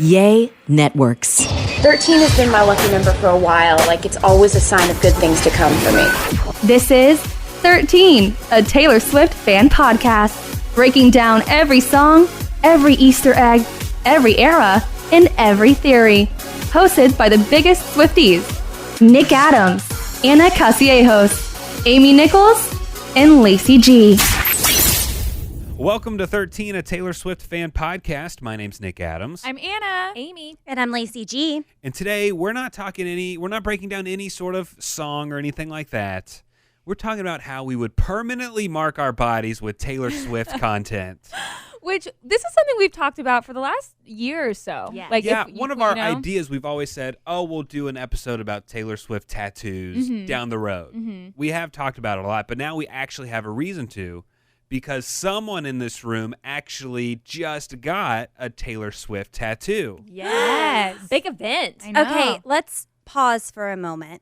Yay Networks. 13 has been my lucky number for a while. Like, it's always a sign of good things to come for me. This is 13, a Taylor Swift fan podcast, breaking down every song, every Easter egg, every era, and every theory. Hosted by the biggest Swifties, Nick Adams, Anna Casillejos, Amy Nichols, and Lacey G. Welcome to 13, a Taylor Swift fan podcast. My name's Nick Adams. I'm Anna. Amy. And I'm Lacey G. And today we're not breaking down any sort of song or anything like that. We're talking about how we would permanently mark our bodies with Taylor Swift content. Which, this is something we've talked about for the last year or so. Yeah. One of our ideas, we've always said, we'll do an episode about Taylor Swift tattoos down the road. Mm-hmm. We have talked about it a lot, but now we actually have a reason to, because someone in this room actually just got a Taylor Swift tattoo. Yes. Big event. I know. Okay, let's pause for a moment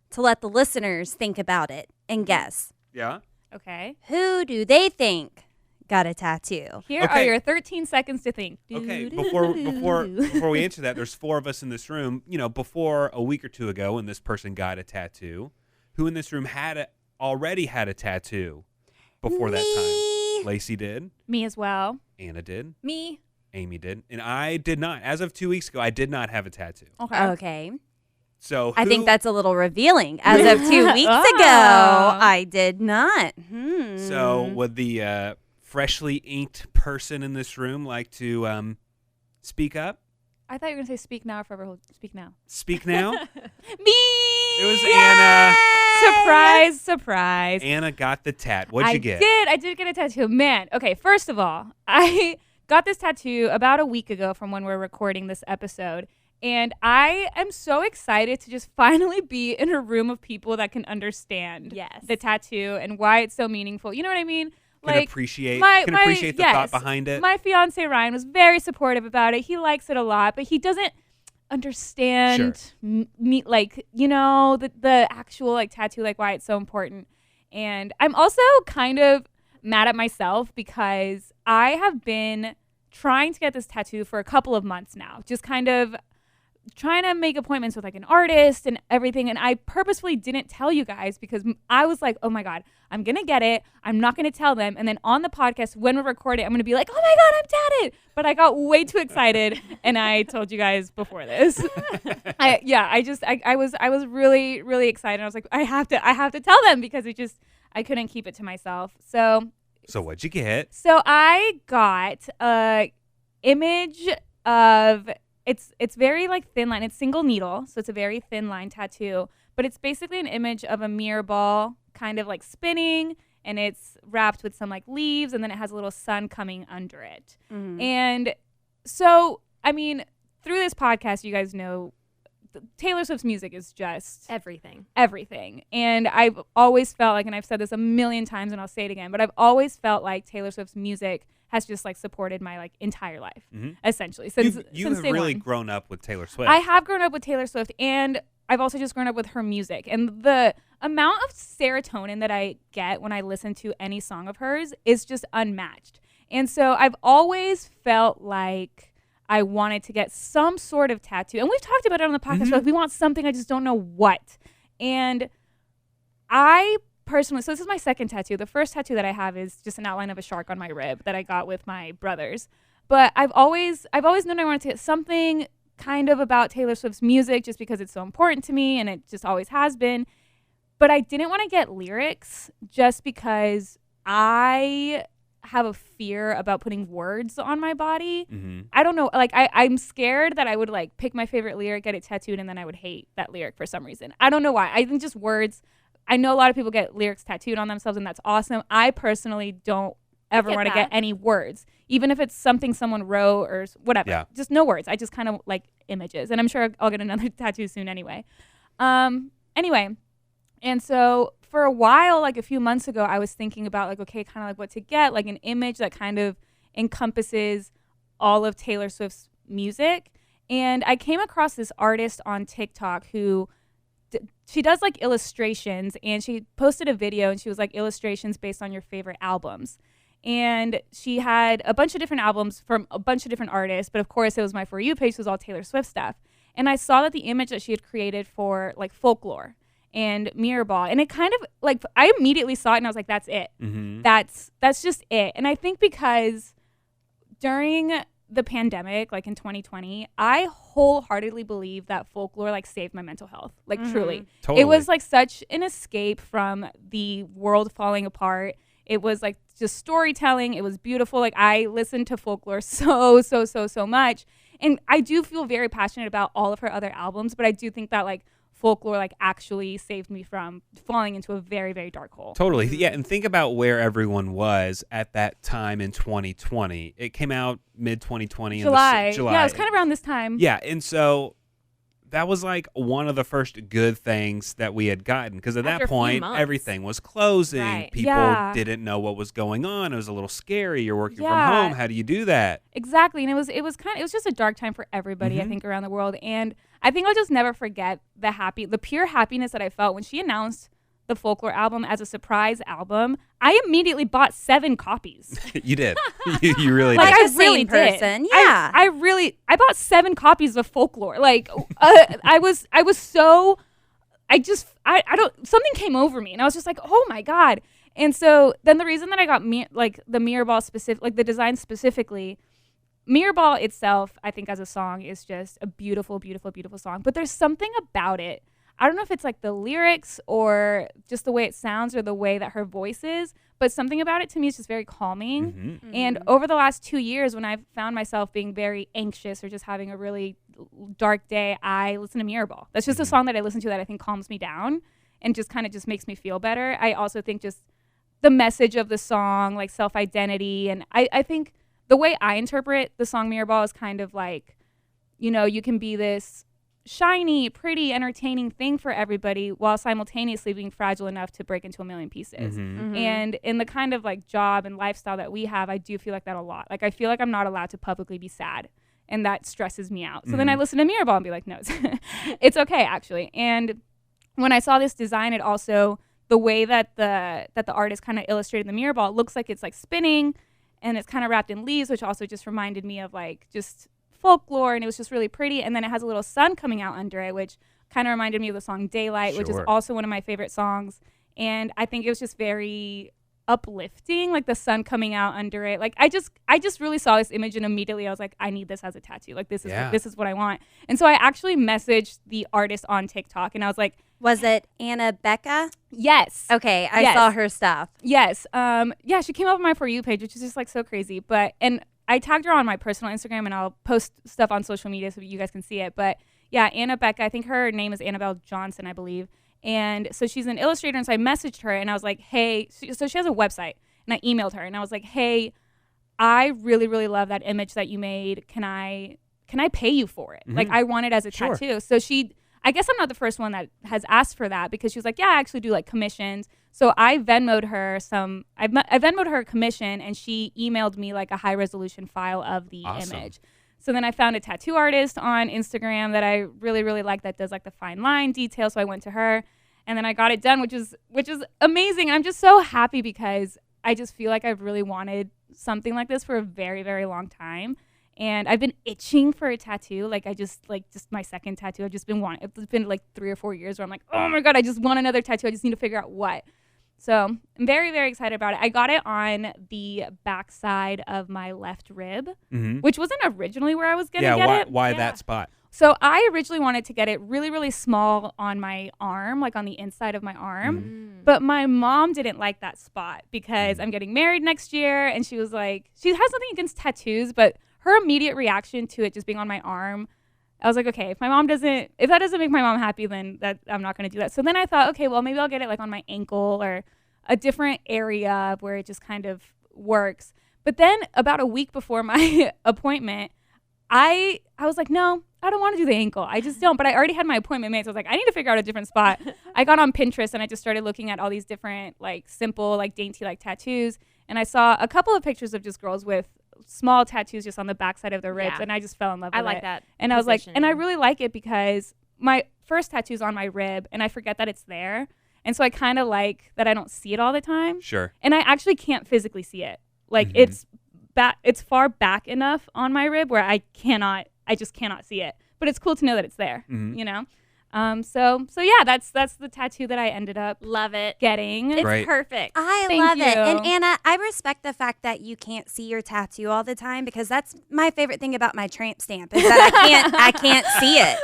to let the listeners think about it and guess. Yeah? Okay. Who do they think got a tattoo? Here Okay. are your 13 seconds to think. Okay, before we answer that, there's four of us in this room. You know, before a week or two ago when this person got a tattoo, who in this room already had a tattoo before that time? Lacey did. Me as well. Anna did. Me. Amy did. And I did not. As of 2 weeks ago, I did not have a tattoo. Okay. So I think that's a little revealing. As of 2 weeks ago, I did not. So would the freshly inked person in this room like to speak up? I thought you were going to say speak now or forever hold. Speak now. Speak now? Me. It was Anna. Surprise, surprise. Anna got the tat. What'd you get? I did get a tattoo. Man, okay, first of all, I got this tattoo about a week ago from when we're recording this episode. And I am so excited to just finally be in a room of people that can understand the tattoo and why it's so meaningful. You know what I mean? Can appreciate the thought behind it. My fiance Ryan was very supportive about it. He likes it a lot, but he doesn't understand me, like, you know, the actual like tattoo, like why it's so important. And I'm also kind of mad at myself because I have been trying to get this tattoo for a couple of months now, just kind of trying to make appointments with like an artist and everything. And I purposefully didn't tell you guys because I was like, oh my God, I'm going to get it. I'm not going to tell them. And then on the podcast, when we're recording, I'm going to be like, oh my God, I'm tatted. But I got way too excited. And I told you guys before this. I was really, really excited. I was like, I have to tell them because I couldn't keep it to myself. So what'd you get? So I got a image of, it's very like thin line. It's single needle, so it's a very thin line tattoo. But it's basically an image of a mirror ball kind of like spinning, and it's wrapped with some like leaves, and then it has a little sun coming under it. Mm-hmm. And so, I mean, through this podcast, you guys know Taylor Swift's music is just everything. And I've always felt like, and I've said this a million times and I'll say it again, but I've always felt like Taylor Swift's music has just like supported my like entire life, essentially. Since have day really one. grown up with Taylor Swift. I have grown up with Taylor Swift, and I've also just grown up with her music. And the amount of serotonin that I get when I listen to any song of hers is just unmatched. And so I've always felt like I wanted to get some sort of tattoo. And we've talked about it on the podcast. Like, we want something, I just don't know what. And I personally, so this is my second tattoo. The first tattoo that I have is just an outline of a shark on my rib that I got with my brothers. But I've always known I wanted to get something kind of about Taylor Swift's music just because it's so important to me, and it just always has been. But I didn't want to get lyrics just because I have a fear about putting words on my body. I don't know, like I'm scared that I would like pick my favorite lyric, get it tattooed, and then I would hate that lyric for some reason. I don't know why. I think just words. I know a lot of people get lyrics tattooed on themselves, and that's awesome. I personally don't ever want to get any words, even if it's something someone wrote or whatever. Yeah. Just no words. I just kind of like images, and I'm sure I'll get another tattoo soon anyway. Anyway, and so for a while, like a few months ago, I was thinking about like, okay, kind of like what to get, like an image that kind of encompasses all of Taylor Swift's music. And I came across this artist on TikTok who she does like illustrations, and she posted a video and she was like illustrations based on your favorite albums. And she had a bunch of different albums from a bunch of different artists, but of course it was my For You page was all Taylor Swift stuff. And I saw that the image that she had created for like Folklore and Mirrorball, and it kind of like, I immediately saw it and I was like, that's it. Mm-hmm. That's just it. And I think because during the pandemic, like in 2020, I wholeheartedly believe that Folklore like saved my mental health, like truly. Totally. It was like such an escape from the world falling apart. It was like just storytelling. It was beautiful. Like I listened to Folklore so much. And I do feel very passionate about all of her other albums, but I do think that like Folklore like actually saved me from falling into a very, very dark hole. Totally. Yeah, and think about where everyone was at that time in 2020. It came out mid-2020. July. July. Yeah, it was kind of around this time. Yeah, and so that was like one of the first good things that we had gotten, because at After that a few point months. everything was closing. Right. People Yeah. didn't know what was going on. It was a little scary. You're working from Yeah. home. How do you do that? Exactly. And it was just a dark time for everybody, I think, around the world. And I think I'll just never forget the pure happiness that I felt when she announced the Folklore album as a surprise album. I immediately bought 7 copies. You did. you really Like, did. Like I a really sane did. person, yeah. I bought 7 copies of Folklore. Like, I was so, I don't, something came over me and I was just like, oh my God. And so then the reason that I got like the Mirrorball specific, like the design specifically, Mirrorball itself, I think as a song is just a beautiful, beautiful, beautiful song. But there's something about it. I don't know if it's like the lyrics or just the way it sounds or the way that her voice is, but something about it to me is just very calming. And over the last 2 years, when I've found myself being very anxious or just having a really dark day, I listen to Mirrorball. That's just a song that I listen to that I think calms me down and just kind of just makes me feel better. I also think just the message of the song, like self-identity. And I think the way I interpret the song Mirrorball is kind of like, you know, you can be this shiny, pretty, entertaining thing for everybody while simultaneously being fragile enough to break into a million pieces. And in the kind of like job and lifestyle that we have, I do feel like that a lot. Like I feel like I'm not allowed to publicly be sad, and that stresses me out. So then I listen to Mirrorball and be like, no, it's okay actually. And when I saw this design, it also, the way that the artist kind of illustrated the Mirrorball, it looks like it's like spinning and it's kind of wrapped in leaves, which also just reminded me of like just Folklore, and it was just really pretty. And then it has a little sun coming out under it, which kind of reminded me of the song Daylight, which is also one of my favorite songs. And I think it was just very uplifting, like the sun coming out under it. Like I just really saw this image and immediately I was like, I need this as a tattoo. Like this is what I want. And so I actually messaged the artist on TikTok and I was like, Was it Anna Becca? yes. Okay, I saw her stuff. Yes. Yeah, she came up on my For You page, which is just like so crazy. And I tagged her on my personal Instagram, and I'll post stuff on social media so you guys can see it. But yeah, Anna Becca, I think her name is Annabelle Johnson, I believe. And so she's an illustrator, and so I messaged her, and I was like, hey, so she has a website, and I emailed her, and I was like, hey, I really, really love that image that you made. Can I pay you for it? Like, I want it as a tattoo. So I guess I'm not the first one that has asked for that, because she was like, yeah, I actually do like commissions. So I Venmo'd her I Venmo'd her a commission, and she emailed me like a high resolution file of the image. So then I found a tattoo artist on Instagram that I really, really like that does like the fine line detail. So I went to her, and then I got it done, which is amazing. I'm just so happy because I just feel like I've really wanted something like this for a very, very long time. And I've been itching for a tattoo. Like just my second tattoo. I've just been wanting. It's been like 3 or 4 years where I'm like, oh my God, I just want another tattoo. I just need to figure out what. So I'm very, very excited about it. I got it on the backside of my left rib, which wasn't originally where I was going to get it. Why that spot? So I originally wanted to get it really, really small on my arm, like on the inside of my arm. But my mom didn't like that spot because I'm getting married next year. And she was like, she has nothing against tattoos, but her immediate reaction to it just being on my arm, I was like, okay, if that doesn't make my mom happy, then I'm not going to do that. So then I thought, okay, well, maybe I'll get it like on my ankle or a different area where it just kind of works. But then about a week before my appointment, I was like, no, I don't want to do the ankle. I just don't. But I already had my appointment made. So I was like, I need to figure out a different spot. I got on Pinterest and I just started looking at all these different like simple, like dainty, like tattoos. And I saw a couple of pictures of just girls with small tattoos just on the backside of their ribs. And I just fell in love with it. I like that. And I was like, and I really like it because my first tattoo's on my rib and I forget that it's there. And so I kind of like that I don't see it all the time. Sure. And I actually can't physically see it. Like it's far back enough on my rib where I just cannot see it. But it's cool to know that it's there, you know? So yeah, that's the tattoo that I ended up Love it. getting. It's Right. perfect. I Thank love it. you. And Anna, I respect the fact that you can't see your tattoo all the time, because that's my favorite thing about my tramp stamp is that I can't see it.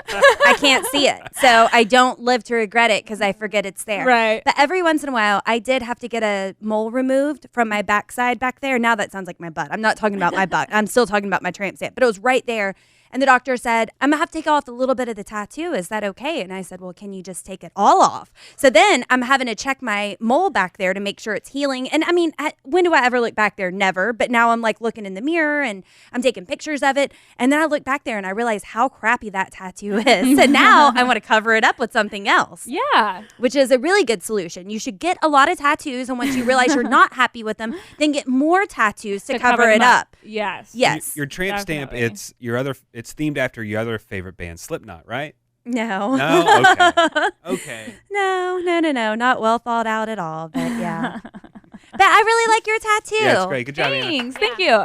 I can't see it. So I don't live to regret it because I forget it's there. Right. But every once in a while, I did have to get a mole removed from my backside back there. Now that sounds like my butt. I'm not talking about my butt. I'm still talking about my tramp stamp. But it was right there. And the doctor said, I'm going to have to take off a little bit of the tattoo. Is that okay? And I said, well, can you just take it all off? So then I'm having to check my mole back there to make sure it's healing. And I mean, when do I ever look back there? Never. But now I'm like looking in the mirror and I'm taking pictures of it. And then I look back there and I realize how crappy that tattoo is. So now I want to cover it up with something else. Yeah. Which is a really good solution. You should get a lot of tattoos. And once you realize you're not happy with them, then get more tattoos to cover it them up. Yes. Yes. Your tramp stamp, Definitely. it's themed after your other favorite band, Slipknot, right? No. No? Okay. Okay. No. Not well thought out at all, but yeah. But I really like your tattoo. Yeah, it's great. Good job, Anna. Thanks. Thank you.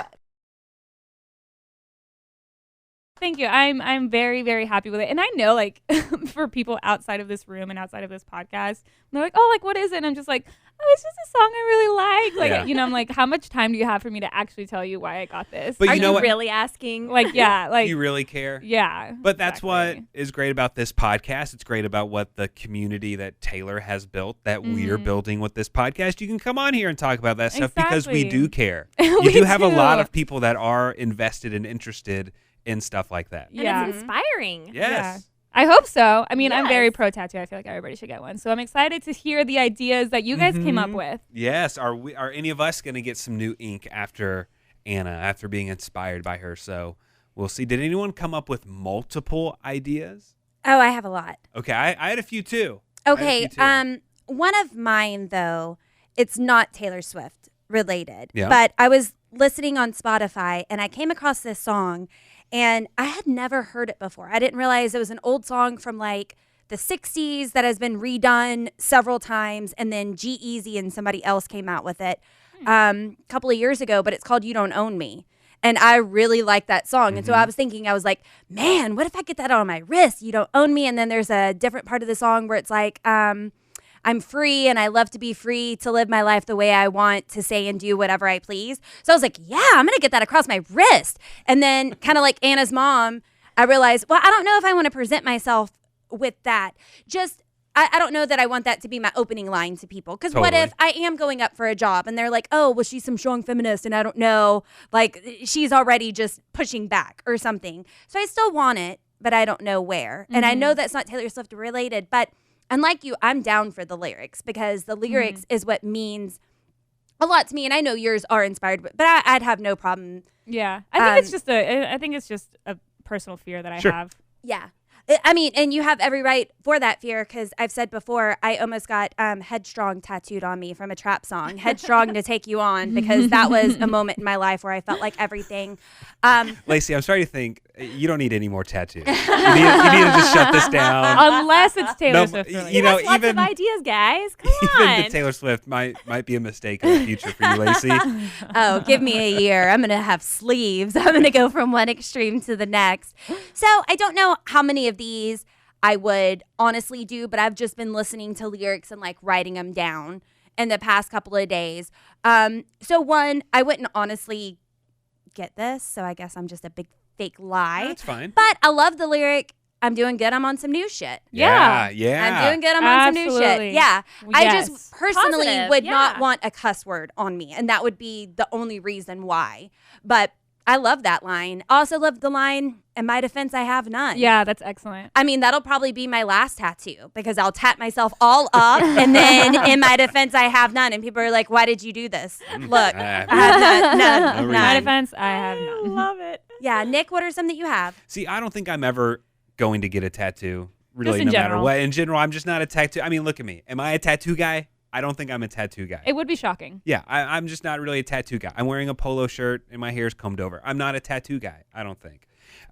Thank you. I'm very, very happy with it. And I know, like, for people outside of this room and outside of this podcast, they're like, oh, like, what is it? And I'm just like, oh, it's just a song I really like. Like, Yeah. you know, I'm like, how much time do you have for me to actually tell you why I got this? But Are you know you what? really asking? Like, yeah, like, You really care? yeah. But that's what exactly. is great about this podcast. It's great about what the community that Taylor has built, that we're building with this podcast. You can come on here and talk about that stuff because we Exactly. do care. You We do have a lot do. of people that are invested and interested in stuff like that. And Yeah. it's inspiring. Yes. I hope so. I mean, I'm very Yes. pro tattoo. I feel like everybody should get one. So I'm excited to hear the ideas that you guys came up with. Yes. Are any of us going to get some new ink after Anna, after being inspired by her? So we'll see. Did anyone come up with multiple ideas? Oh, I have a lot. Okay, I had a few too. I had a Okay. few, too. One of mine though, it's not Taylor Swift related. Yeah. But I was listening on Spotify and I came across this song and I had never heard it before. I didn't realize it was an old song from like the 60s that has been redone several times, and then G-Eazy and somebody else came out with it a couple of years ago, but it's called You Don't Own Me. And I really like that song. And so I was thinking, I was like, man, what if I get that on my wrist? You don't own me. And then there's a different part of the song where it's like, I'm free and I love to be free to live my life the way I want, to say and do whatever I please. So I was like, yeah, I'm going to get that across my wrist. And then kind of like Anna's mom, I realized, well, I don't know if I want to present myself with that. Just, I don't know that I want that to be my opening line to people. Because what Totally. if I am going up for a job and they're like, oh, well, she's some strong feminist and I don't know. Like, she's already just pushing back or something. So I still want it, but I don't know where. And I know that's not Taylor Swift related, but unlike you, I'm down for the lyrics because the lyrics is what means a lot to me. And I know yours are inspired, but I'd have no problem. Yeah. I think it's just a personal fear that I Sure. have. Yeah. I mean, and you have every right for that fear because I've said before, I almost got Headstrong tattooed on me from a trap song, Headstrong to Take You On, because that was a moment in my life where I felt like everything. Lacey, I'm sorry to think you don't need any more tattoos. You need to just shut this down. Unless it's Taylor No, Swift related. you know, Lots even of ideas, guys. Come even on. the Taylor Swift might be a mistake in the future for you, Lacey. Oh, give me a year. I'm going to have sleeves. I'm going to go from one extreme to the next. So I don't know how many of these I would honestly do, but I've just been listening to lyrics and like writing them down in the past couple of days. So one, I wouldn't honestly get this, so I guess I'm just a big fake lie. That's fine. But I love the lyric, I'm doing good, I'm on some new shit. Yeah. I'm doing good, I'm on some new shit. Absolutely. Yeah. I Yes. just personally Positive, would not yeah. want a cuss word on me, and that would be the only reason why. But I love that line. Also love the line, in my defense, I have none. Yeah, that's excellent. I mean, that'll probably be my last tattoo because I'll tat myself all up and then in my defense, I have none. And people are like, why did you do this? Look, I have none. No In my reason. defense, I have none. Love it. Yeah. Nick, what are some that you have? See, I don't think I'm ever going to get a tattoo, really, Just in no matter general. what. In general, I'm just not a tattoo. I mean, look at me. Am I a tattoo guy? I don't think I'm a tattoo guy. It would be shocking. Yeah, I'm just not really a tattoo guy. I'm wearing a polo shirt and my hair's combed over. I'm not a tattoo guy, I don't think.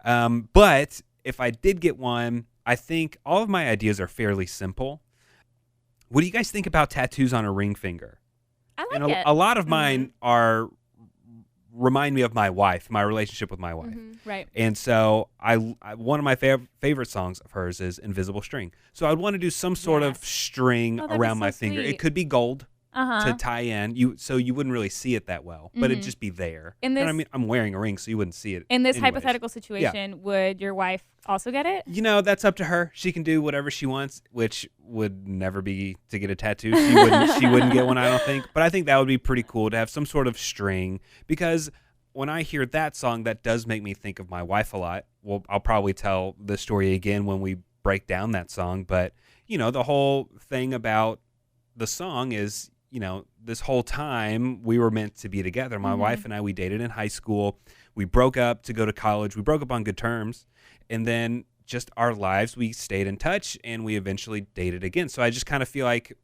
But if I did get one, I think all of my ideas are fairly simple. What do you guys think about tattoos on a ring finger? I like And it. a lot of mine are remind me of my wife, my relationship with my wife. Right. And so I one of my favorite songs of hers is Invisible String. So I'd want to do some sort of string Oh, that'd be around so my finger. sweet. It could be gold Uh-huh. to tie in, so you wouldn't really see it that well, but it'd just be there. In And I this- mean, I'm wearing a ring, so you wouldn't see it. In this anyways. hypothetical situation, would your wife also get it? You know, that's up to her. She can do whatever she wants, which would never be to get a tattoo. She wouldn't get one, I don't think. But I think that would be pretty cool to have some sort of string, because when I hear that song, that does make me think of my wife a lot. Well, I'll probably tell the story again when we break down that song, but you know, the whole thing about the song is, you know, this whole time we were meant to be together. My wife and I, we dated in high school. We broke up to go to college. We broke up on good terms. And then just our lives, we stayed in touch and we eventually dated again. So I just kind of feel like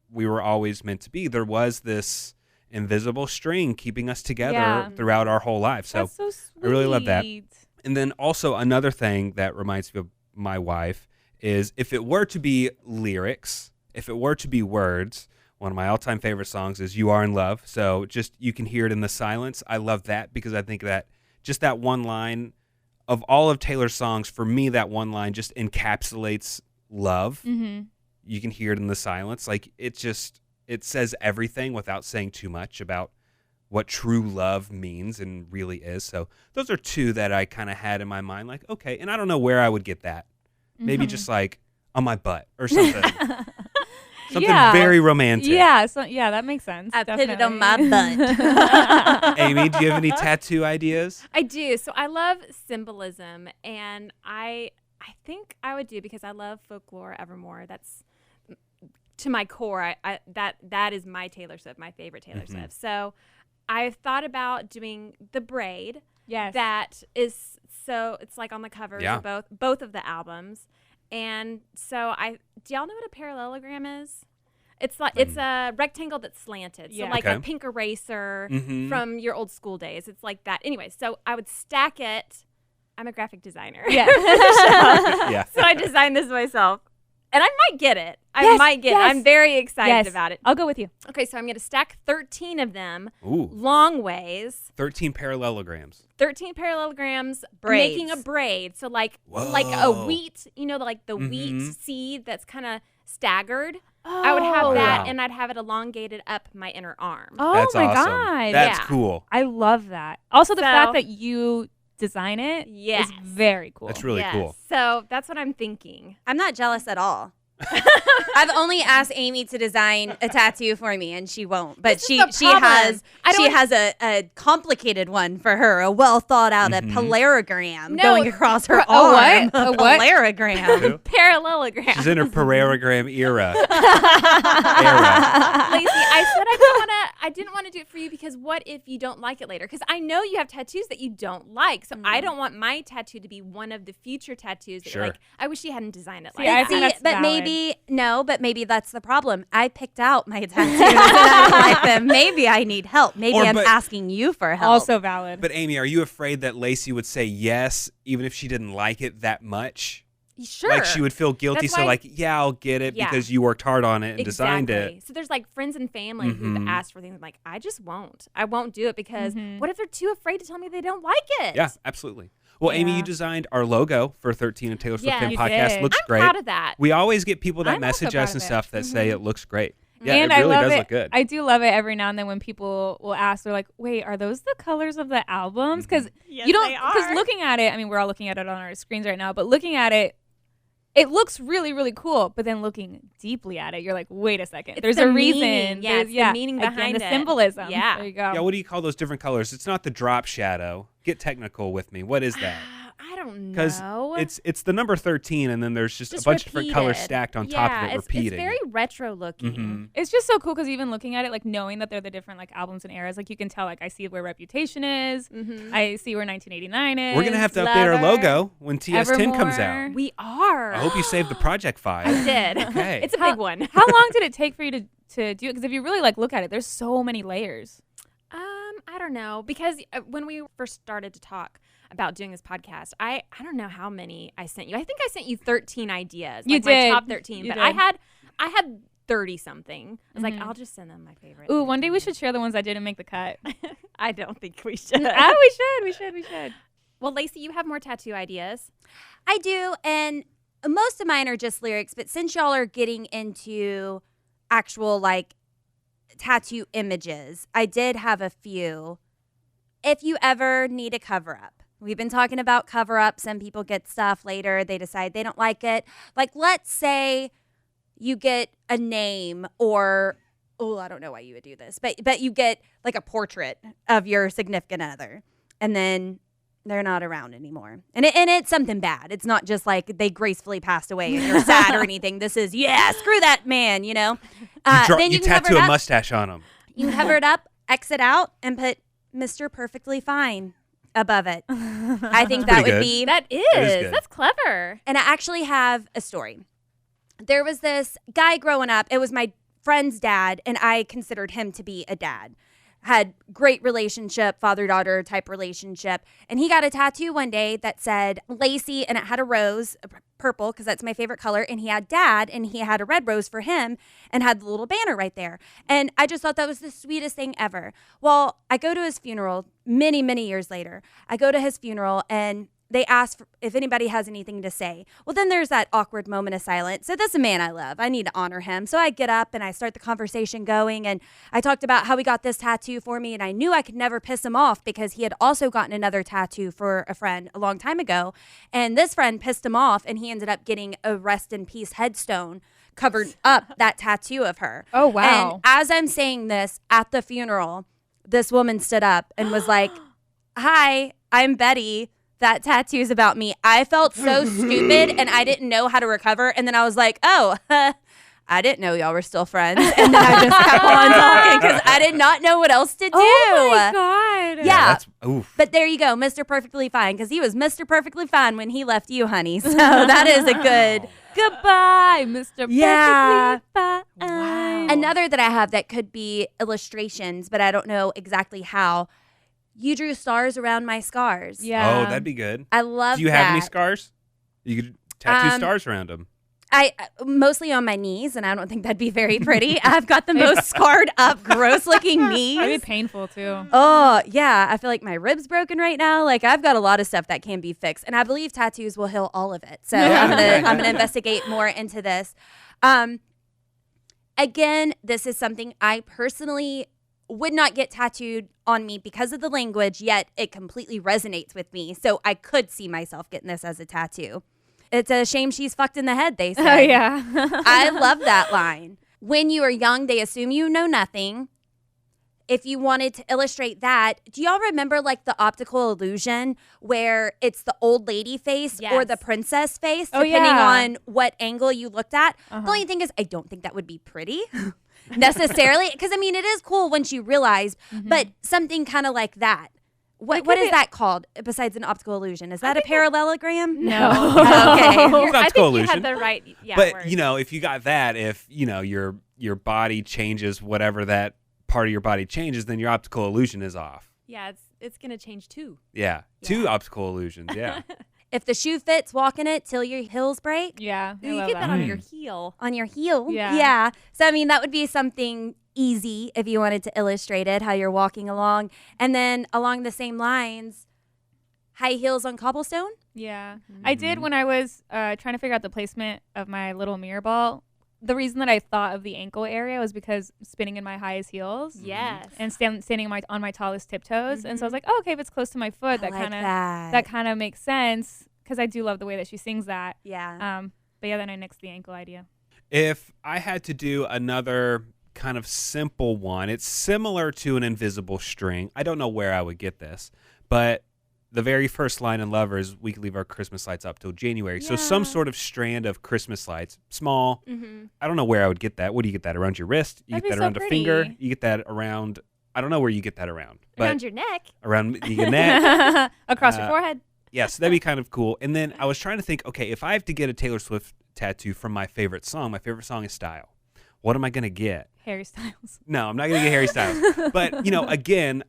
we were always meant to be. There was this invisible string keeping us together throughout our whole lives. So, That's so sweet. I really love that. And then also another thing that reminds me of my wife is if it were to be lyrics, if it were to be words, one of my all-time favorite songs is You Are in Love. So just you can hear it in the silence. I love that because I think that just that one line of all of Taylor's songs, for me, that one line just encapsulates love. Mm-hmm. You can hear it in the silence. Like it says everything without saying too much about what true love means and really is. So those are two that I kind of had in my mind. Like, okay, and I don't know where I would get that. Maybe just like on my butt or something. Something very romantic. Yeah, that makes sense. I definitely. put it on my butt. Amy, do you have any tattoo ideas? I do. So I love symbolism, and I think I would do, because I love folklore evermore. That's to my core. That is my Taylor Swift, my favorite Taylor Swift. So I've thought about doing the braid. Yes. That is, so it's like on the covers of both of the albums. And so do y'all know what a parallelogram is? It's like it's a rectangle that's slanted. So like a pink eraser from your old school days. It's like that. Anyway, so I would stack it. I'm a graphic designer. Yeah. So I designed this myself. And I might get it. I might get it. I'm very excited about it. I'll go with you. Okay, so I'm going to stack 13 of them Ooh. long ways. 13 parallelograms. 13 parallelograms, Braids. making a braid. So like Whoa. a wheat, like the wheat seed that's kind of staggered. I would have that, and I'd have it elongated up my inner arm. Oh That's my awesome. God. That's Yeah. cool. I love that. Also, the So- fact that you design it Yes. is very cool. That's really Yes. cool. So that's what I'm thinking. I'm not jealous at all. I've only asked Amy to design a tattoo for me, and she won't. But This is she the problem. has a complicated one for her, a well thought out a parallelogram No, going across her a arm. what? A what? Parallelogram. Parallelogram. She's in her parallelogram era. Lacey, I said I didn't want to do it for you because what if you don't like it later? Because I know you have tattoos that you don't like. So I don't want my tattoo to be one of the future tattoos that Sure. you're like, I wish you hadn't designed it See, like I that. think that's but valid. maybe that's the problem. I picked out my tattoos and I don't like them. Maybe I need help. Maybe I'm but- asking you for help. Also valid. But Amy, are you afraid that Lacey would say yes even if she didn't like it that much? Sure. Like she would feel guilty, That's so why- like, yeah, I'll get it Yeah. because you worked hard on it and designed Exactly. it. So there's like friends and family who've asked for things. I'm like, I just won't. I won't do it because what if they're too afraid to tell me they don't like it? Yeah, absolutely. Well, Amy, you designed our logo for 13 and Taylor Swift Yeah, Fan you Podcast. did. Looks I'm great. proud of that. We always get people that I'm also message proud us of and it. stuff that say it looks great. Yeah, and it really I love does it. look good. I do love it every now and then when people will ask, they're like, wait, are those the colors of the albums? Because Yes, you don't, they because are. looking at it, I mean, we're all looking at it on our screens right now, but looking at it, it looks really, really cool. But then looking deeply at it, you're like, wait a second. It's There's the a reason. meaning. Yeah, There's- it's the meaning again, behind the it. symbolism. Yeah. There you go. Yeah, what do you call those different colors? It's not the drop shadow. Get technical with me. What is that? I don't Because know. it's the number 13, and then there's just a bunch of different colors repeated. stacked on top of it, it's, repeating. It's very retro looking. Mhm. It's just so cool because even looking at it, like knowing that they're the different like albums and eras, like you can tell, like I see where Reputation is, I see where 1989 is. We're gonna have to update our Lover, logo when TS10 comes out. Evermore. We are. I hope you saved the project file. I did. Okay. It's a big one. How long did it take for you to do it? Because if you really like look at it, there's so many layers. I don't know, because when we first started to talk about doing this podcast, I don't know how many I sent you. I think I sent you 13 ideas. You like did. my top 13, You but did. I had 30-something. I was like, I'll just send them my favorite. Ooh, one day we should share the ones that didn't make the cut. I don't think we should. We should. Well, Lacey, you have more tattoo ideas. I do, and most of mine are just lyrics, but since y'all are getting into actual, like, tattoo images, I did have a few. If you ever need a cover-up. We've been talking about cover-up. Some people get stuff later. They decide they don't like it. Like, let's say you get a name or, I don't know why you would do this, but you get, like, a portrait of your significant other, and then they're not around anymore. And it's something bad. It's not just like they gracefully passed away and you're sad or anything. This is, screw that man, you know? Then you tattoo a mustache on him. You can cover it up, X it out, and put Mr. Perfectly Fine above it. I think that would be. That is good. That's clever. And I actually have a story. There was this guy growing up. It was my friend's dad, and I considered him to be a dad. Had great relationship, father-daughter type relationship. And he got a tattoo one day that said Lacey, and it had a rose, purple, because that's my favorite color. And he had dad, and he had a red rose for him, and had the little banner right there. And I just thought that was the sweetest thing ever. Well, I go to his funeral many, many years later. I go to his funeral, and they ask if anybody has anything to say. Well, then there's that awkward moment of silence. So this is a man I love. I need to honor him. So I get up and I start the conversation going. And I talked about how he got this tattoo for me. And I knew I could never piss him off because he had also gotten another tattoo for a friend a long time ago. And this friend pissed him off. And he ended up getting a rest in peace headstone covered up that tattoo of her. Oh, wow. And as I'm saying this at the funeral, this woman stood up and was like, "Hi, I'm Betty. That tattoo's about me." I felt so stupid and I didn't know how to recover. And then I was like, I didn't know y'all were still friends. And then I just kept on talking because I did not know what else to do. Oh my God. Yeah. Oof. But there you go, Mr. Perfectly Fine, because he was Mr. Perfectly Fine when he left you, honey. So that is a good Goodbye, Mr. Yeah. Perfectly Fine. Wow. Another that I have that could be illustrations, but I don't know exactly how. You drew stars around my scars. Yeah. Oh, that'd be good. I love that. Do you have any scars? You could tattoo stars around them. I mostly on my knees, and I don't think that'd be very pretty. I've got the most scarred up, gross looking knees. It'd be painful too. Oh, yeah. I feel like my rib's broken right now. Like, I've got a lot of stuff that can be fixed. And I believe tattoos will heal all of it. So I'm gonna investigate more into this. Again, this is something I personally would not get tattooed on me because of the language, yet it completely resonates with me. So I could see myself getting this as a tattoo. It's a shame she's fucked in the head, they say. Oh, yeah. I love that line. When you are young, they assume you know nothing. If you wanted to illustrate that, do y'all remember like the optical illusion where it's the old lady face or the princess face, depending on what angle you looked at? The only thing is, I don't think that would be pretty necessarily. Because, I mean, it is cool once you realize, but something kind of like that. What is that called besides an optical illusion? Is that a parallelogram? No. Oh, okay. It's I optical think you illusion. had the right But, word. you know, if you got that, if, you know, your body changes whatever that part of your body changes, then your optical illusion is off. Yeah, it's going to change too. Yeah. Two optical illusions, yeah. If the shoe fits, walk in it till your heels break. Yeah. You get that on your heel. On your heel. Yeah. Yeah. So, I mean, that would be something easy if you wanted to illustrate it, how you're walking along. And then along the same lines, high heels on cobblestone. Yeah. I did when I was trying to figure out the placement of my little mirror ball. The reason that I thought of the ankle area was because spinning in my highest heels. Yes. And standing on my tallest tiptoes. And so I was like, oh, okay, if it's close to my foot, that kind of makes sense because I do love the way that she sings that. Yeah. But yeah, then I nixed the ankle idea. If I had to do another kind of simple one, it's similar to an invisible string. I don't know where I would get this, but the very first line in Lovers, we can leave our Christmas lights up till January. Yeah. So some sort of strand of Christmas lights, small. I don't know where I would get that. What do you get that around your wrist? You get that around a finger. You get that around. I don't know where you get that around. But around your neck. Around your neck. Across your forehead. Yes, that'd be kind of cool. And then I was trying to think, okay, if I have to get a Taylor Swift tattoo from my favorite song is Style. What am I going to get? Harry Styles. No, I'm not going to get Harry Styles. But, you know, again,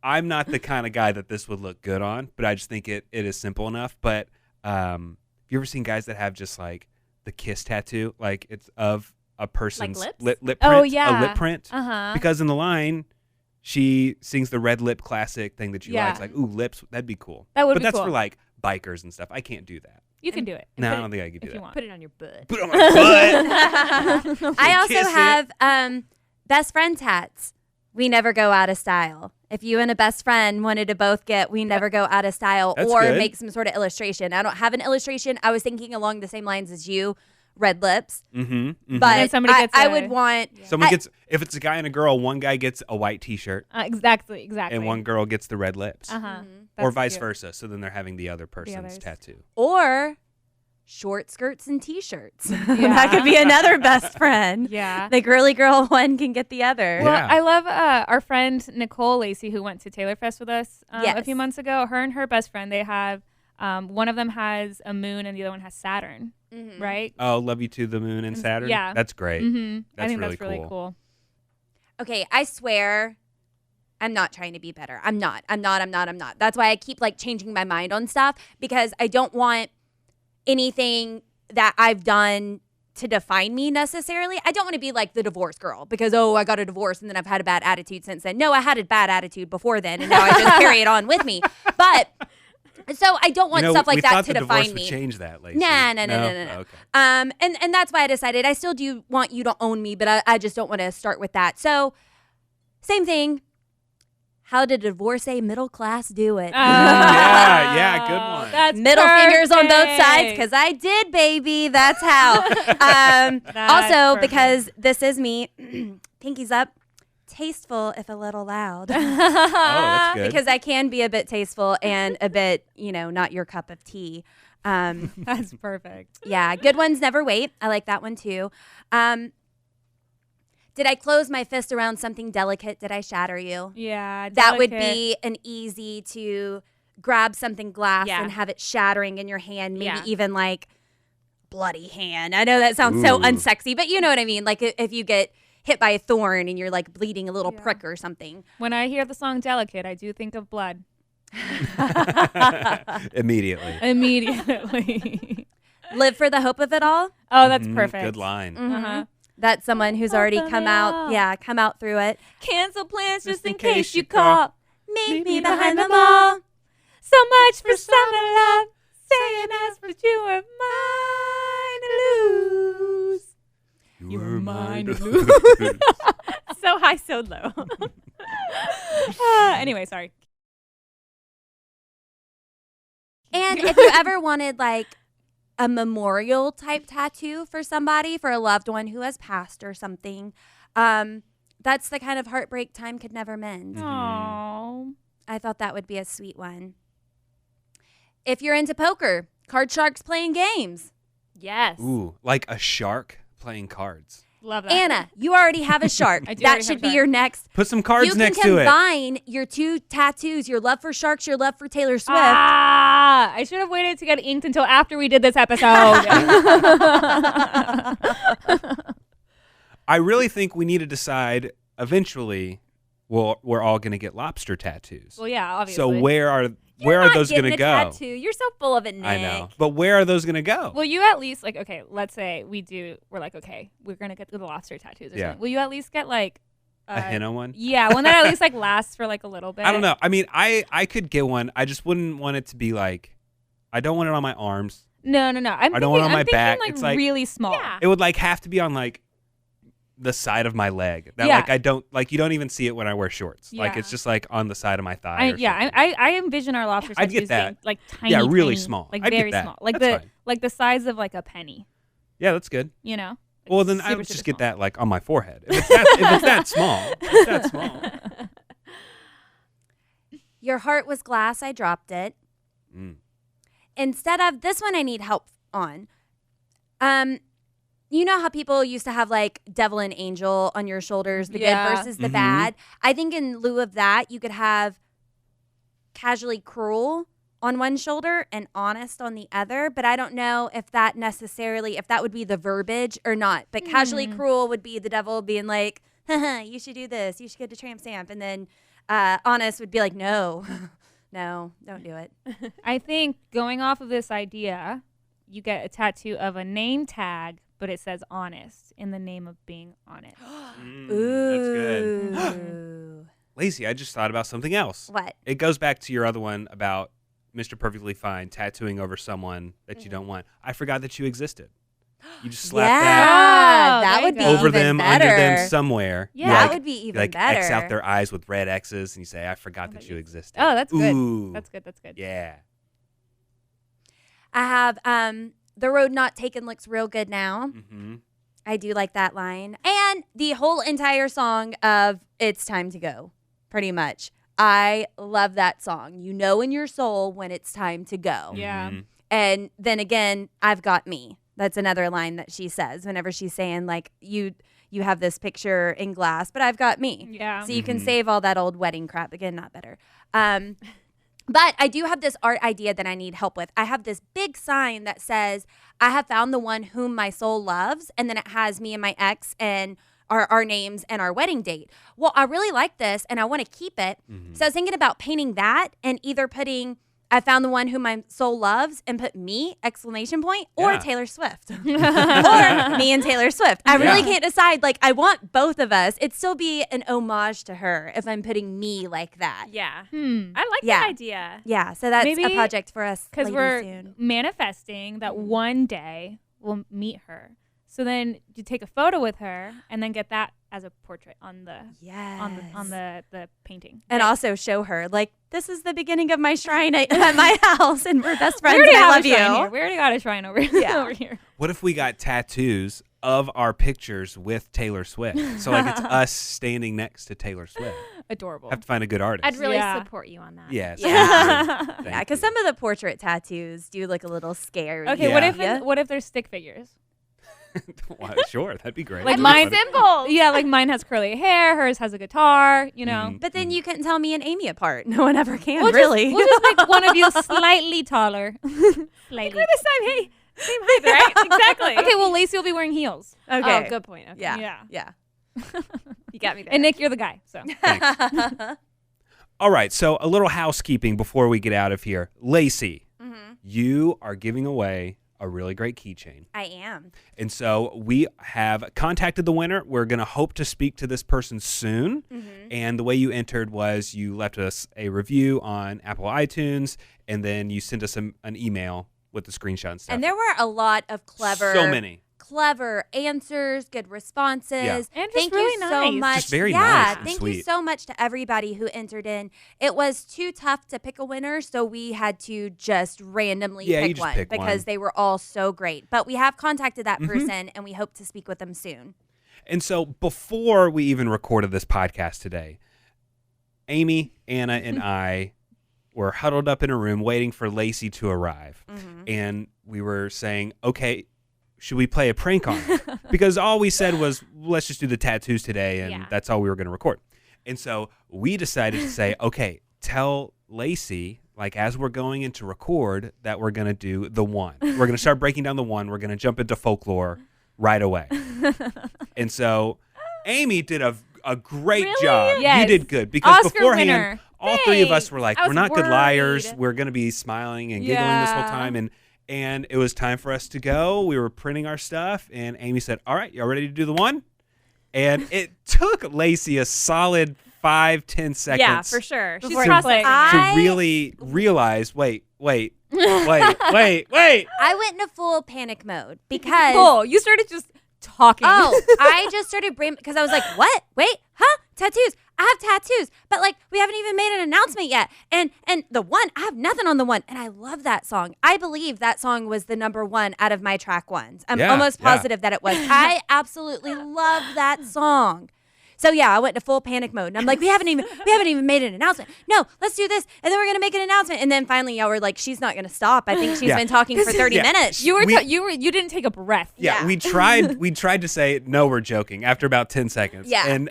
I'm not the kind of guy that this would look good on, but I just think it is simple enough. But have you ever seen guys that have just like the kiss tattoo? Like it's of a person's Like lip print, Oh, yeah. a lip print. Because in the line, she sings the red lip classic thing that you like. It's like, ooh, lips, that'd be cool. That would but be that's cool. for like bikers and stuff. I can't do that. You can do it. No, I don't think I could do if you that. want. Put it on your butt. Put it on my butt. I also Kiss it. have best friend tats. We never go out of style. If you and a best friend wanted to both get we never go out of style That's or good. make some sort of illustration. I don't have an illustration. I was thinking along the same lines as you, red lips. Mm-hmm. But And somebody gets I a- would want Someone gets, if it's a guy and a girl, one guy gets a white T-shirt Exactly. and one girl gets the red lips. Uh-huh. Or That's vice cute. versa. So then they're having the other person's others. tattoo. or short skirts and t-shirts. That could be another best friend. Yeah. The girly girl one can get the other. Well, Yeah. I love our friend Nicole Lacey, who went to Taylor Fest with us a Yes. few months ago. Her and her best friend, they have one of them has a moon and the other one has Saturn, right? Oh, love you to the moon and Saturn? Yeah. That's great. Mm-hmm. That's I think really that's really cool. cool. Okay, I swear I'm not trying to be better. I'm not. That's why I keep like changing my mind on stuff because I don't want anything that I've done to define me necessarily. I don't want to be like the divorce girl because, oh, I got a divorce and then I've had a bad attitude since then. No, I had a bad attitude before then and now I just carry it on with me. But so I don't want stuff like we that thought to the define divorce me. would change that, Lacey. No. Okay. And that's why I decided I still do want you to own me, but I just don't want to start with that. So same thing. How did a divorcee middle class do it? Yeah, good one. That's Middle fingers on both sides perfect. because I did, baby. That's how. Also, perfect. because this is me, pinkies up, tasteful if a little loud. Oh, that's good. Because I can be a bit tasteful and a bit, not your cup of tea. That's perfect. Yeah, good ones never wait. I like that one too. Did I close my fist around something delicate? Did I shatter you? Yeah. That would delicate. be an easy to grab something glass Yeah. and have it shattering in your hand, maybe Yeah. even like bloody hand. I know that sounds so Ooh. unsexy, but you know what I mean? Like if you get hit by a thorn and you're like bleeding a little prick or something. When I hear the song Delicate, I do think of blood. Immediately. Immediately. Live for the hope of it all. Oh, that's Mhm, perfect. Good line. Uh-huh. That's someone who's already Open come it out. up. Yeah, come out through it. Cancel plans just in case case you you call. Meet me behind the mall. So much for summer love. Saying as but you were mine to lose. You were mine to lose. So high, so low. Anyway, sorry. And if you ever wanted like a memorial type tattoo for somebody, for a loved one who has passed or something, that's the kind of heartbreak time could never mend. Aww. I thought that would be a sweet one. If you're into poker, card sharks playing games. Yes. Ooh, like a shark playing cards. Love that. Anna, you already have a shark. I do That already should have a be shark. your next. Put some cards You can next to it. combine your two tattoos, your love for sharks, your love for Taylor Swift. Ah, I should have waited to get inked until after we did this episode. I really think we need to decide eventually. Well, we're all going to get lobster tattoos. Well, yeah, obviously. So where are You're not those going to getting a go? tattoo. You're so full of it, Nick. I know, but where are those going to go? Will you at least okay? Let's say we're like, okay, we're gonna get the lobster tattoos. Or Yeah. something. Will you at least get like A henna one? Yeah, one that at least like lasts for like a little bit. I don't know. I mean, I could get one. I just wouldn't want it to be like. I don't want it on my arms. No. I don't want it on my back. Like It's like- really small. Yeah. It would like have to be on like the side of my leg. That Yeah. like I don't like. You don't even see it when I wear shorts. Like Yeah. it's just like on the side of my thigh. I envision our lobster I'd get tattoos being that. like tiny. Yeah, really tiny, small. Like I'd get very that. small. Like That's fine. like the size of like a penny. Yeah, that's good. You know. Like Well, then I super, would just super get small. that like on my forehead. If it's that small, if it's that small. Your heart was glass, I dropped it. Mm. Instead of this one I need help on. You know how people used to have like devil and angel on your shoulders, the Yeah. good versus the Mhm. bad. I think in lieu of that, you could have casually cruel on one shoulder and honest on the other, but I don't know if that would be the verbiage or not. But casually cruel would be the devil being like, haha, you should do this, you should get a tramp stamp, and then honest would be like, no, no, don't do it. I think going off of this idea, you get a tattoo of a name tag but it says honest in the name of being honest. That's good. Lacey, I just thought about something else. What? It goes back to your other one about Mr. Perfectly Fine tattooing over someone that you don't want. I forgot that you existed. You just slap that would be over even them, better. under them, somewhere. Yeah, that would be even better. X out their eyes with red X's, and you say, "I forgot that you existed." Oh, that's good. Ooh. That's good. That's good. Yeah. I have the road not taken looks real good now. Mm-hmm. I do like that line. And the whole entire song of It's Time to Go, pretty much. I love that song. You know in your soul when it's time to go. Yeah. Mm-hmm. And then again, I've got me. That's another line that she says whenever she's saying, like, you have this picture in glass, but I've got me. Yeah. So you can save all that old wedding crap. Again, not better. But I do have this art idea that I need help with. I have this big sign that says, I have found the one whom my soul loves. And then it has me and my ex and our names and our wedding date. Well, I really like this and I want to keep it. Mm-hmm. So I was thinking about painting that and either putting I found the one whom my soul loves and put me, ! Or Yeah. Taylor Swift. Or me and Taylor Swift. I really can't decide. Like, I want both of us. It'd still be an homage to her if I'm putting me like that. Yeah. Hmm. I like that idea. Yeah, so that's Maybe a project for us Because ladies we're soon. manifesting that one day we'll meet her. So then you take a photo with her and then get that as a portrait on the on the painting. And also show her, like, this is the beginning of my shrine at my house, and we're best friends, We and I already love have a shrine you. here. We already got a shrine over, over here. What if we got tattoos of our pictures with Taylor Swift? So like it's us standing next to Taylor Swift. Adorable. Have to find a good artist. I'd really Yeah. support you on that. Yes. Yeah. Thank Yeah, because you. some of the portrait tattoos do look a little scary. Okay, Yeah. what if there's stick figures? Well, sure, that'd be great. Like And mine- symbols. Yeah, like mine has curly hair, hers has a guitar, you know. Mhm. But then you couldn't tell me and Amy apart. No one ever can, We'll really. We'll just make one of you slightly taller. Slightly. We're this time, hey, same height, right? Exactly. Okay, well, Lacey will be wearing heels. Okay. Oh, good point. Okay. Yeah. Yeah. You got me there. And Nick, you're the guy. So All right, so a little housekeeping before we get out of here. Lacey, Mm-hmm. you are giving away a really great keychain. I am. And so we have contacted the winner. We're going to hope to speak to this person soon. Mm-hmm. And the way you entered was you left us a review on Apple iTunes, and then you sent us an email with the screenshot and stuff. And there were a lot of clever answers, good responses. Yeah. And just Thank really you so nice. much. Just very yeah, nice and thank you sweet. so much to everybody who entered in. It was too tough to pick a winner, so we had to just randomly Yeah, you pick just one pick because one. they were all so great. But we have contacted that person, and we hope to speak with them soon. And so before we even recorded this podcast today, Amy, Anna, and I were huddled up in a room waiting for Lacey to arrive. And we were saying, okay, should we play a prank on her? Because all we said was, let's just do the tattoos today, and that's all we were going to record. And so we decided to say, okay, tell Lacey, like as we're going into record, that we're going to do the one. We're going to start breaking down the one. We're going to jump into folklore right away. And so Amy did a great job. Yes. You did good. Because Oscar beforehand, winner. all three of us were like, I was we're not good liars. worried. We're going to be smiling and giggling this whole Yeah. time. And it was time for us to go. We were printing our stuff. And Amy said, all right, y'all ready to do the one? And it took Lacey a solid 5-10 seconds. Yeah, for sure. She's Before you processing play. it. To really realize, wait. I I went into full panic mode because cool. You started just talking. I just started because I was like, what? Wait, huh? Tattoos. I have tattoos, but like we haven't even made an announcement yet. And the one, I have nothing on the one. And I love that song. I believe that song was the #1 out of my track ones. I'm Yeah, almost yeah. positive that it was. I absolutely love that song. So yeah, I went into full panic mode. And I'm like, we haven't even made an announcement. No, let's do this. And then we're gonna make an announcement. And then finally y'all were like, she's not gonna stop. I think she's Yeah. been talking for 30 Yeah. minutes. you were We- you didn't take a breath. Yeah, we tried to say, no, we're joking after about 10 seconds. Yeah. And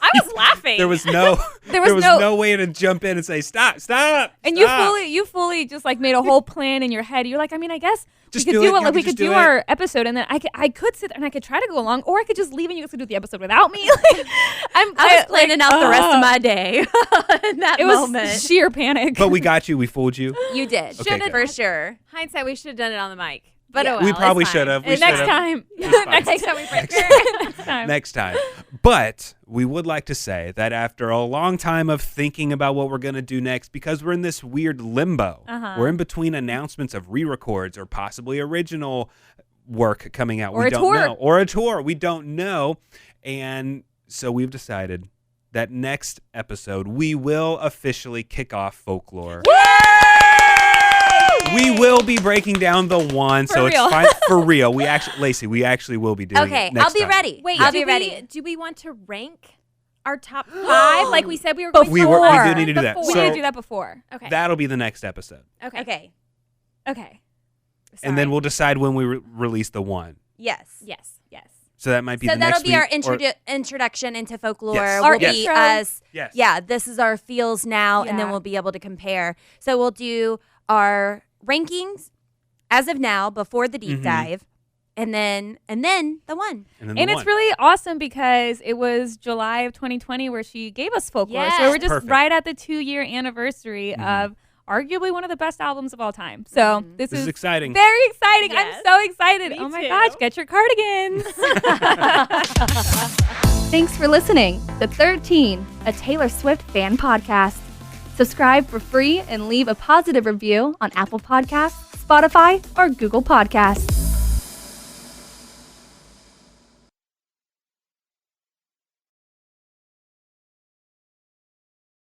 I was laughing. there was no no way to jump in and say, stop. And stop." you fully just like made a whole plan in your head. You're like, I mean, I guess Just we could do do it. it. Y'all Like could we just could do do our episode, and then I could sit there and I could try to go along, or I could just leave and you guys could do the episode without me. Like, I was planning out the rest of my day in that It was moment. sheer panic. But we got you. We fooled you. You did. Okay, good. For sure. Hindsight, we should have done it on the mic. But Yeah. oh well, We probably it's fine. should have. We Next should have. time. Next time we break. Next time. Next time. But we would like to say that after a long time of thinking about what we're going to do next, because we're in this weird limbo, we're in between announcements of re-records or possibly original work coming out. Or we a don't tour. know. Or a tour. We don't know. And so we've decided that next episode, we will officially kick off Folklore. We will be breaking down the one, so real. it's fine for real. Lacey, we actually will be doing Okay, it next I'll be time. ready. Wait, I'll do be ready. Do we want to rank our top 5 like we said we were going We to? do need to do that. We So need to do that before. Okay. that'll be the next episode. Okay. Okay. And then we'll decide when we release the one. Yes. Yes. Yes. So that might be So the that'll next be our week, or- introduction into folklore. Yes. Will Our be intro. us. Yes. Yeah, this is our feels now, and then Yeah. we'll be able to compare. So we'll do our rankings as of now before the deep dive, and then the one. And, then And the it's one. really awesome because it was July of 2020 where she gave us Folklore. Yes. So we're just Perfect. right at the 2-year anniversary of arguably one of the best albums of all time. So this is exciting. very exciting. Yes. I'm so excited. Me Oh my too. gosh, get your cardigans. Thanks for listening to 13, a Taylor Swift fan podcast. Subscribe for free and leave a positive review on Apple Podcasts, Spotify, or Google Podcasts.